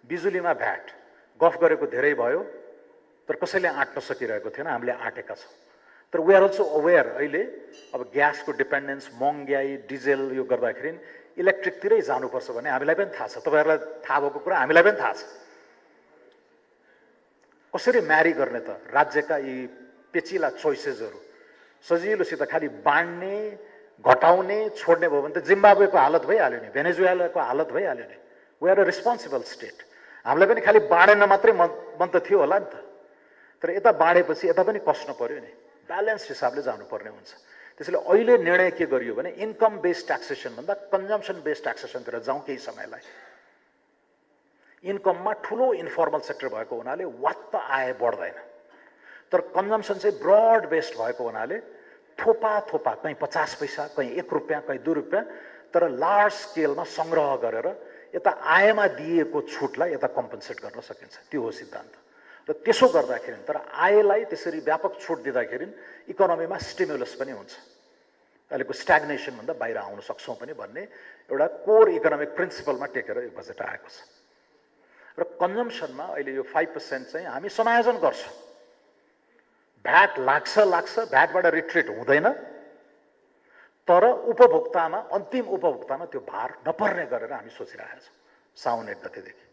बिजुलीमा VAT गफ गरेको धेरै भयो, तर कसैले आँट्न सकिरहेको थिएन, हामीले आँटेका छौँ। तर वी आर अल्सो अवेयर अहिले अब ग्यासको डिपेन्डेन्स, महँगाई, डिजेल यो गर्दाखेरि इलेक्ट्रिकतिरै जानुपर्छ भन्ने हामीलाई पनि थाहा छ। तपाईँहरूलाई थाहा भएको कुरा हामीलाई पनि थाहा छ। कसरी म्यारी गर्ने त राज्यका यी पेचिला चोइसेसहरू सजिलोसित खालि बाँड्ने, घटाउने, छोड्ने भयो भने त जिम्बाब्वेको हालत भइहाल्यो नि, भेनेजुएलाको हालत भइहाल्यो नि। We are a responsible state. हामीलाई पनि खालि बाँडेन मात्रै मन त थियो होला नि त, तर यता बाँडेपछि यता पनि कस्नु पर्यो नि, ब्यालेन्स हिसाबले जानुपर्ने हुन्छ। त्यसैले अहिले निर्णय के गरियो भने इन्कम बेस्ड ट्याक्सेसन भन्दा कन्जम्सन बेस्ड ट्याक्सेसनतिर जाउँ केही समयलाई। इन्कममा ठुलो इन्फर्मल सेक्टर भएको हुनाले वात्त आय बढ्दैन, तर कन्जम्सन चाहिँ ब्रड बेस्ड भएको हुनाले थोपा थोपा, कहीँ 50 पैसा, कहीँ 1 रुपियाँ, कहीँ 2 रुपियाँ, तर लार्ज स्केलमा सङ्ग्रह गरेर यता आयमा दिएको छुटलाई यता कम्पन्सेट गर्न सकिन्छ। त्यो हो सिद्धान्त। र त्यसो गर्दाखेरि तर आयलाई त्यसरी व्यापक छुट दिँदाखेरि इकोनोमीमा स्टिमुलस पनि हुन्छ, अहिलेको स्ट्याग्नेसनभन्दा बाहिर आउन सक्छौँ पनि भन्ने एउटा कोर इकोनोमिक प्रिन्सिपलमा टेकेर यो बजेट आएको छ। र कन्जम्सनमा अहिले यो 5% चाहिँ हामी समायोजन गर्छौँ। भ्याट लाग्छ, भ्याटबाट रिट्रिट हुँदैन, तर उपभोक्तामा, अन्तिम उपभोक्तामा त्यो भार नपर्ने गरेर हामी सोचिरहेका छौँ साउन 1 गतेदेखि।